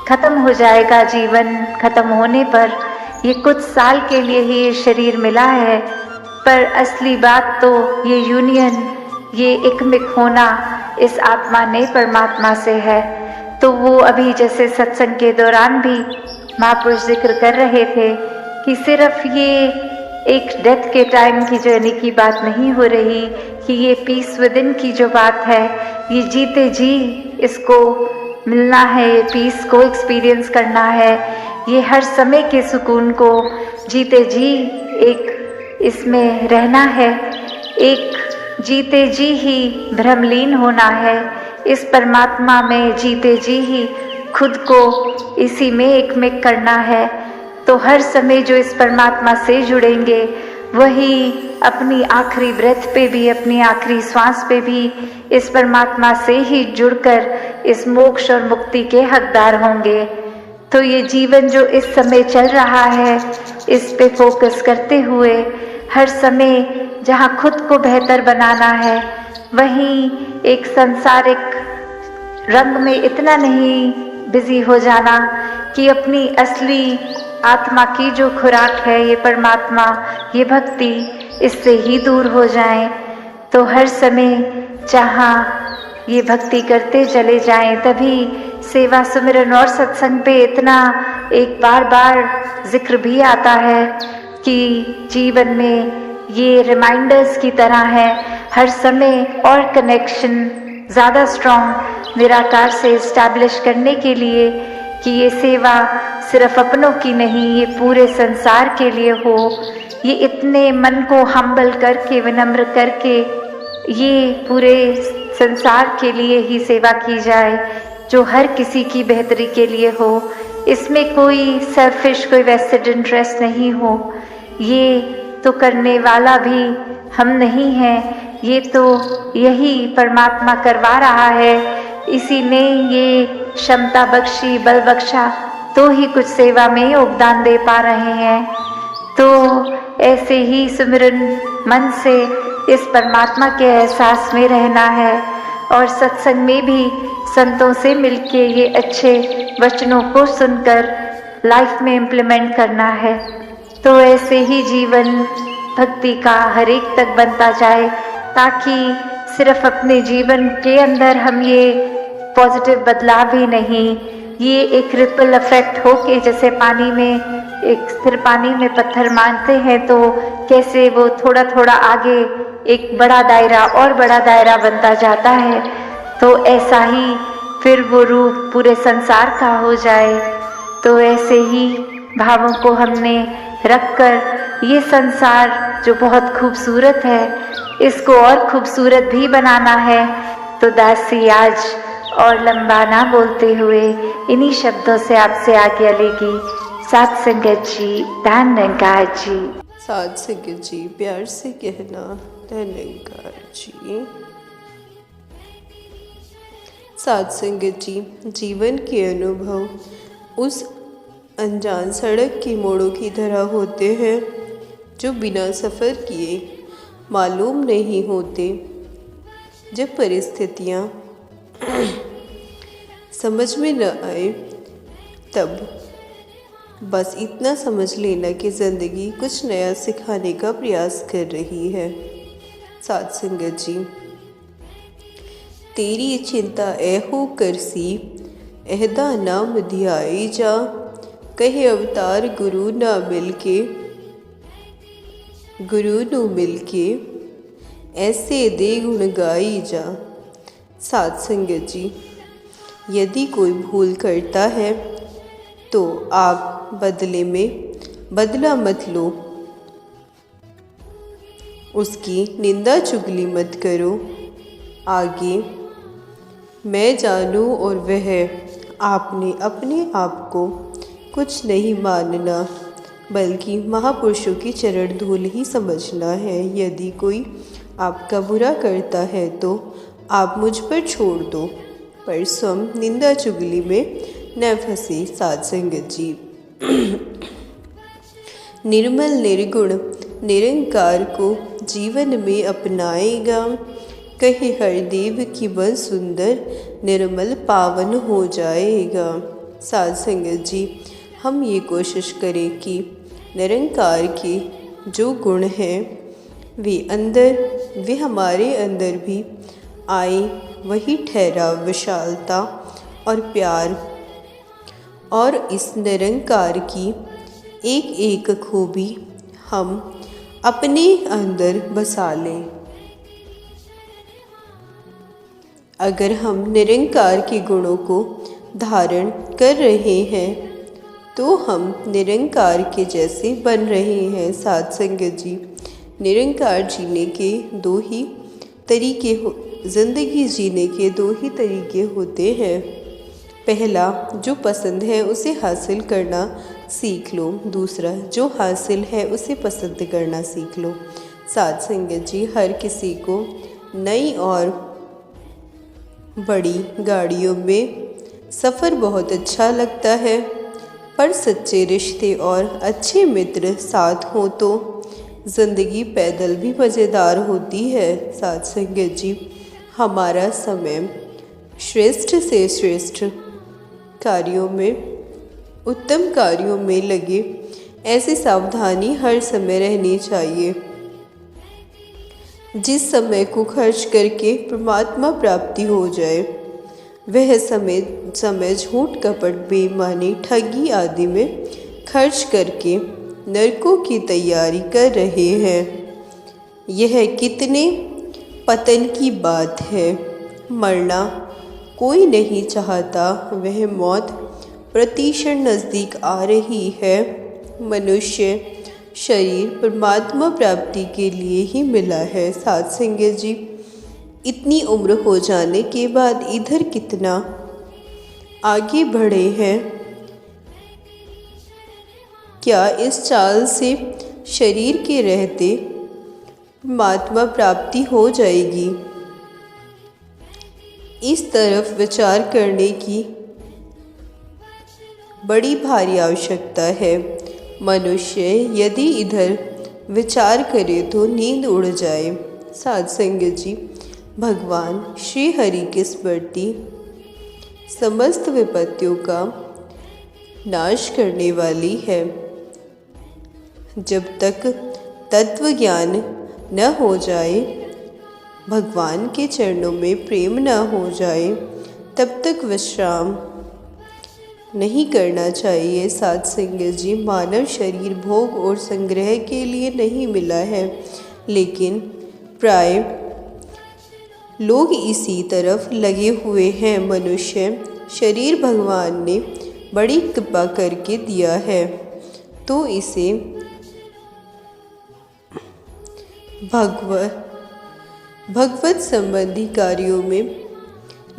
ख़त्म हो जाएगा, जीवन ख़त्म होने पर ये कुछ साल के लिए ही ये शरीर मिला है, पर असली बात तो ये यूनियन, ये एकमिक होना इस आत्मा ने परमात्मा से है। तो वो अभी जैसे सत्संग के दौरान भी महापुरुष जिक्र कर रहे थे कि सिर्फ ये एक डेथ के टाइम की जर्नी की बात नहीं हो रही, कि ये पीस विदिन की जो बात है, ये जीते जी इसको मिलना है, ये पीस को एक्सपीरियंस करना है, ये हर समय के सुकून को जीते जी एक इसमें रहना है, एक जीते जी ही भ्रमलीन होना है इस परमात्मा में, जीते जी ही खुद को इसी में एकमिक करना है। तो हर समय जो इस परमात्मा से जुड़ेंगे वही अपनी आखिरी ब्रेथ पे भी, अपनी आखिरी सांस पे भी इस परमात्मा से ही जुड़कर इस मोक्ष और मुक्ति के हकदार होंगे। तो ये जीवन जो इस समय चल रहा है, इस पे फोकस करते हुए हर समय जहाँ खुद को बेहतर बनाना है, वहीं एक सांसारिक रंग में इतना नहीं बिजी हो जाना कि अपनी असली आत्मा की जो खुराक है, ये परमात्मा, ये भक्ति, इससे ही दूर हो जाएं। तो हर समय जहाँ ये भक्ति करते चले जाएं, तभी सेवा सुमिरन और सत्संग पे इतना एक बार बार जिक्र भी आता है कि जीवन में ये रिमाइंडर्स की तरह है हर समय, और कनेक्शन ज़्यादा स्ट्रॉन्ग निराकार से इस्टेब्लिश करने के लिए कि ये सेवा सिर्फ अपनों की नहीं, ये पूरे संसार के लिए हो। ये इतने मन को हम्बल करके, विनम्र करके ये पूरे संसार के लिए ही सेवा की जाए, जो हर किसी की बेहतरी के लिए हो। इसमें कोई सेल्फिश, कोई वेस्टेड इंटरेस्ट नहीं हो। ये तो करने वाला भी हम नहीं हैं, ये तो यही परमात्मा करवा रहा है। इसी ने ये क्षमता बख्शी, बल बख्शा, तो ही कुछ सेवा में योगदान दे पा रहे हैं। तो ऐसे ही सुमिरन मन से इस परमात्मा के एहसास में रहना है और सत्संग में भी संतों से मिलके ये अच्छे वचनों को सुनकर लाइफ में इम्प्लीमेंट करना है। तो ऐसे ही जीवन भक्ति का हर एक तक बनता जाए, ताकि सिर्फ अपने जीवन के अंदर हम ये पॉजिटिव बदलाव ही नहीं, ये एक रिपल इफेक्ट हो के, जैसे पानी में एक स्थिर पानी में पत्थर मारते हैं तो कैसे वो थोड़ा थोड़ा आगे एक बड़ा दायरा और बड़ा दायरा बनता जाता है, तो ऐसा ही फिर वो रूप पूरे संसार का हो जाए। तो ऐसे ही भावों को हमने रखकर ये संसार जो बहुत खूबसूरत है, इसको और खूबसूरत भी बनाना है। तो दासी आज और लंबा ना बोलते हुए इन्हीं शब्दों से आपसे आज्ञा लेगी। साथ संगत जी, धन निरंकार जी। साथ संगत जी, प्यार से कहना धन निरंकार जी। साथ संगत जी, जीवन के अनुभव उस अनजान सड़क के मोड़ों की तरह होते हैं जो बिना सफ़र किए मालूम नहीं होते। जब परिस्थितियाँ समझ में न आए तब बस इतना समझ लेना कि ज़िंदगी कुछ नया सिखाने का प्रयास कर रही है। साथ संगत जी, तेरी चिंता ऐहो करसी एहदा नाम ध्याई जा, कहे अवतार गुरु ना मिलके, गुरु नू मिलके ऐसे दे गुण गाई जा। साथ संगत जी, यदि कोई भूल करता है तो आप बदले में बदला मत लो, उसकी निंदा चुगली मत करो। आगे मैं जानूं और वह आपने अपने आप को कुछ नहीं मानना, बल्कि महापुरुषों की चरण धूल ही समझना है। यदि कोई आपका बुरा करता है तो आप मुझ पर छोड़ दो, पर स्वयं निंदा चुगली में न फंसे। साध संगत जी, निर्मल निर्गुण निरंकार को जीवन में अपनाएगा, कहे हर देव की बन सुंदर निर्मल पावन हो जाएगा। साध संगत जी, हम ये कोशिश करें कि निरंकार के जो गुण हैं वे हमारे अंदर भी आए। वही ठहराव, विशालता और प्यार, और इस निरंकार की एक एक खूबी हम अपने अंदर बसा लें। अगर हम निरंकार के गुणों को धारण कर रहे हैं तो हम निरंकार के जैसे बन रहे हैं। साध संगत जी, निरंकार जीने के दो ही तरीके जिंदगी जीने के दो ही तरीके होते हैं। पहला, जो पसंद है उसे हासिल करना सीख लो। दूसरा, जो हासिल है उसे पसंद करना सीख लो। साध संगत जी, हर किसी को नई और बड़ी गाड़ियों में सफ़र बहुत अच्छा लगता है, पर सच्चे रिश्ते और अच्छे मित्र साथ हों तो ज़िंदगी पैदल भी मज़ेदार होती है। साध संगत जी, हमारा समय श्रेष्ठ से श्रेष्ठ कार्यों में, उत्तम कार्यों में लगे, ऐसी सावधानी हर समय रहनी चाहिए। जिस समय को खर्च करके परमात्मा प्राप्ति हो जाए, वह समय झूठ कपट बेईमानी ठगी आदि में खर्च करके नरकों की तैयारी कर रहे हैं। यह कितने पतन की बात है। मरना कोई नहीं चाहता, वह मौत प्रतिक्षण नज़दीक आ रही है। मनुष्य शरीर परमात्मा प्राप्ति के लिए ही मिला है। साध संगत जी, इतनी उम्र हो जाने के बाद इधर कितना आगे बढ़े हैं। क्या इस चाल से शरीर के रहते परमात्मा प्राप्ति हो जाएगी? इस तरफ विचार करने की बड़ी भारी आवश्यकता है। मनुष्य यदि इधर विचार करे तो नींद उड़ जाए। साध संगत जी, भगवान श्री हरि की स्मृति समस्त विपत्तियों का नाश करने वाली है। जब तक तत्व ज्ञान न हो जाए, भगवान के चरणों में प्रेम न हो जाए, तब तक विश्राम नहीं करना चाहिए। साध संगत जी, मानव शरीर भोग और संग्रह के लिए नहीं मिला है, लेकिन प्राय लोग इसी तरफ लगे हुए हैं। मनुष्य शरीर भगवान ने बड़ी कृपा करके दिया है, तो इसे भगवत संबंधी कार्यों में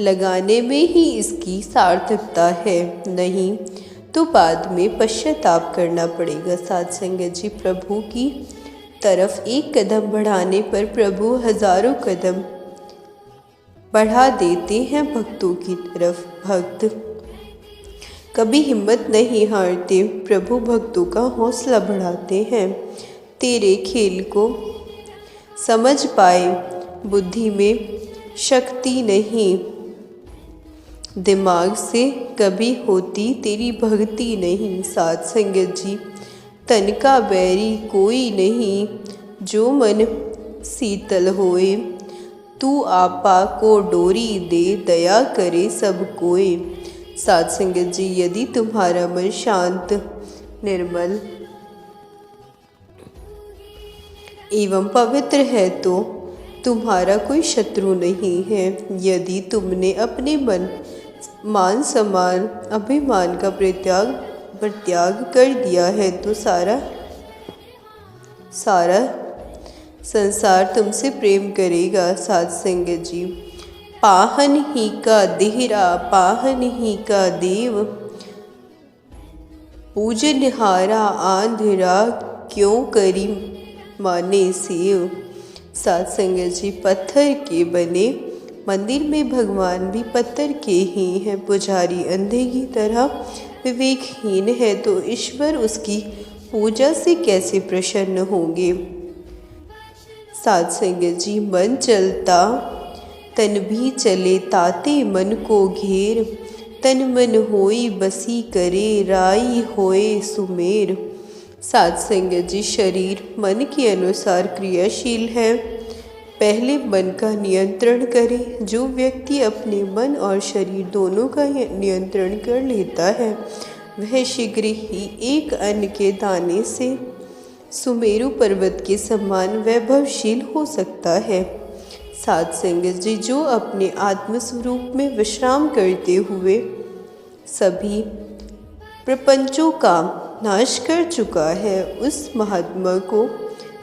लगाने में ही इसकी सार्थकता है, नहीं तो बाद में पश्चाताप करना पड़ेगा। साध संगत जी, प्रभु की तरफ एक कदम बढ़ाने पर प्रभु हजारों कदम बढ़ा देते हैं भक्तों की तरफ। भक्त कभी हिम्मत नहीं हारते, प्रभु भक्तों का हौसला बढ़ाते हैं। तेरे खेल को समझ पाए, बुद्धि में शक्ति नहीं, दिमाग से कभी होती तेरी भक्ति नहीं। साध संगत जी, तन का बैरी कोई नहीं, जो मन शीतल होए, तू आपा को डोरी दे, दया करे सब कोई। साध संगत जी, यदि तुम्हारा मन शांत, निर्मल एवं पवित्र है तो तुम्हारा कोई शत्रु नहीं है। यदि तुमने अपने मन मान सम्मान अभिमान का परित्याग कर दिया है तो सारा संसार तुमसे प्रेम करेगा। साध संगत जी, पाहन ही का देहरा पाहन ही का देव, पूजनहारा आंधरा क्यों करी माने सेव। साध संगत जी, पत्थर के बने मंदिर में भगवान भी पत्थर के ही हैं। पुजारी अंधे की तरह विवेकहीन है तो ईश्वर उसकी पूजा से कैसे प्रसन्न होंगे। साध संगत जी, मन चलता तन भी चले ताते मन को घेर, तन मन होई बसी करे राई होए सुमेर। साध संगत जी, शरीर मन के अनुसार क्रियाशील है, पहले मन का नियंत्रण करें। जो व्यक्ति अपने मन और शरीर दोनों का नियंत्रण कर लेता है वह शीघ्र ही एक अन्न के दाने से सुमेरु पर्वत के समान वैभवशील हो सकता है। साध संगत जी, जो अपने आत्मस्वरूप में विश्राम करते हुए सभी प्रपंचों का नाश कर चुका है, उस महात्मा को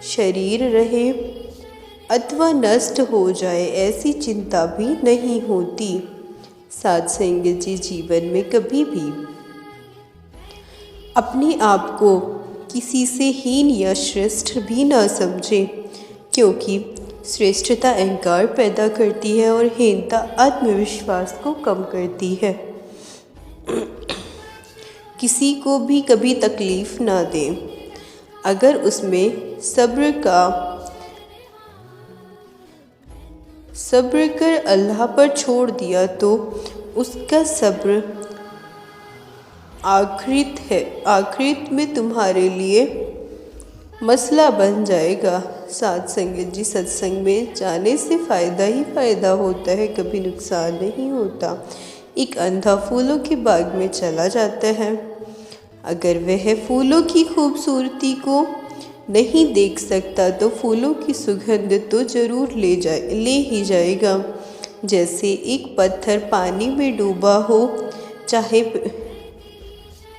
शरीर रहे अथवा नष्ट हो जाए ऐसी चिंता भी नहीं होती। साध संगत जी, जीवन में कभी भी अपने आप को किसी से हीन या श्रेष्ठ भी ना समझें, क्योंकि श्रेष्ठता अहंकार पैदा करती है और हीनता आत्मविश्वास को कम करती है। किसी को भी कभी तकलीफ ना दें। अगर उसमें सब्र कर अल्लाह पर छोड़ दिया तो उसका सब्र आखिरत में तुम्हारे लिए मसला बन जाएगा। साध संगत जी, सत्संग में जाने से फ़ायदा ही फ़ायदा होता है, कभी नुकसान नहीं होता। एक अंधा फूलों के बाग में चला जाता है, अगर वह फूलों की खूबसूरती को नहीं देख सकता तो फूलों की सुगंध तो जरूर ले ही जाएगा। जैसे एक पत्थर पानी में डूबा हो, चाहे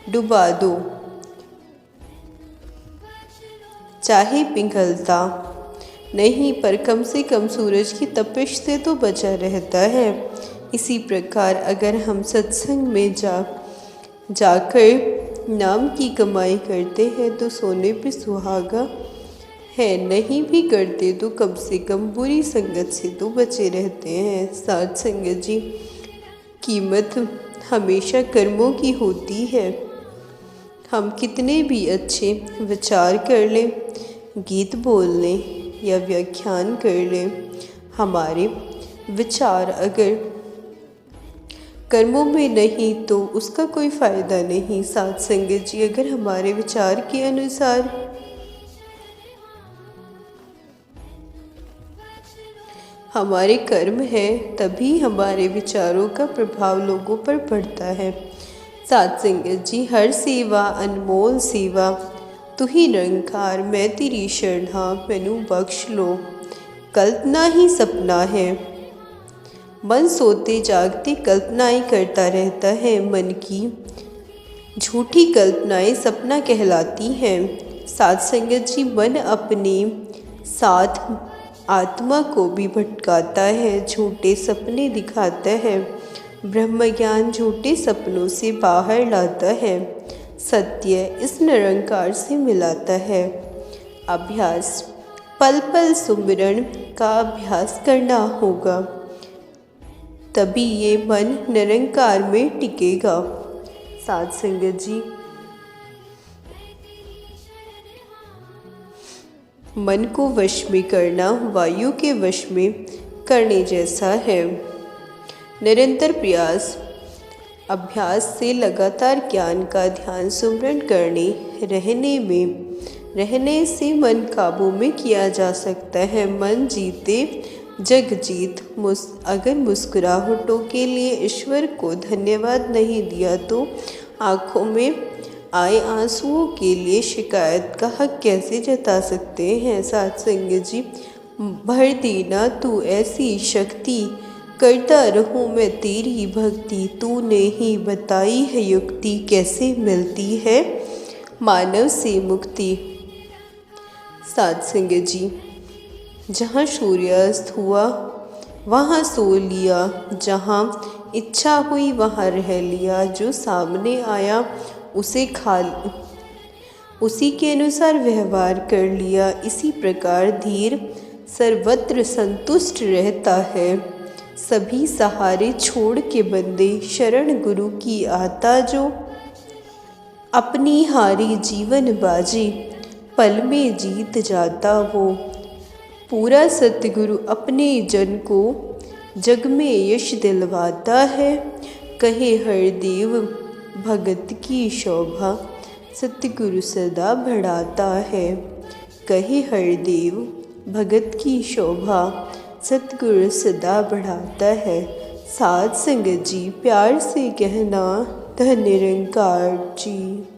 डुबा दो, चाहे पिघलता नहीं, पर कम से कम सूरज की तपिश से तो बचा रहता है। इसी प्रकार अगर हम सत्संग में जाकर नाम की कमाई करते हैं तो सोने पे सुहागा है, नहीं भी करते तो कम से कम बुरी संगत से तो बचे रहते हैं। साध संगत जी, कीमत हमेशा कर्मों की होती है। हम कितने भी अच्छे विचार कर लें, गीत बोल लें या व्याख्यान कर लें, हमारे विचार अगर कर्मों में नहीं तो उसका कोई फ़ायदा नहीं। साध संगत जी, अगर हमारे विचार के अनुसार हमारे कर्म है तभी हमारे विचारों का प्रभाव लोगों पर पड़ता है। साध संगत जी, हर सेवा अनमोल सेवा, तू ही निरंकार मैं तेरी शरणा, मैनू बख्श लो। कल्पना ही सपना है, मन सोते जागते कल्पनाएं करता रहता है। मन की झूठी कल्पनाएं सपना कहलाती हैं। साध संगत जी, मन अपने साथ आत्मा को भी भटकाता है, झूठे सपने दिखाता है। ब्रह्म ज्ञान झूठे सपनों से बाहर लाता है, सत्य इस निरंकार से मिलाता है। अभ्यास, पल पल सुमिरन का अभ्यास करना होगा, तभी ये मन निरंकार में टिकेगा। साध संगत जी, मन को वश में करना वायु के वश में करने जैसा है। निरंतर प्रयास अभ्यास से लगातार ज्ञान का ध्यान सुमरण रहने से मन काबू में किया जा सकता है। मन जीते जग जीत। अगर मुस्कुराहटों के लिए ईश्वर को धन्यवाद नहीं दिया तो आँखों में आए आंसुओं के लिए शिकायत का हक कैसे जता सकते हैं। साध संगत जी, भर देना तू ऐसी शक्ति करता रहूं मैं तेरी भक्ति, तूने ही बताई है युक्ति, कैसे मिलती है मानव से मुक्ति। साध संगत जी, जहाँ सूर्यास्त हुआ वहाँ सो लिया, जहाँ इच्छा हुई वहाँ रह लिया, जो सामने आया उसे उसी के अनुसार व्यवहार कर लिया। इसी प्रकार धीर सर्वत्र संतुष्ट रहता है। सभी सहारे छोड़ के बंदे शरण गुरु की आता, जो अपनी हारी जीवन बाजी पल में जीत जाता वो। पूरा सतगुरु अपने जन को जग में यश दिलवाता है। कहे हर देव भगत की शोभा, सतगुरु सदा बढ़ाता है। कहे हर देव भगत की शोभा, सतगुरु सदा बढ़ाता है। साध संगत जी, प्यार से कहना धन निरंकार जी।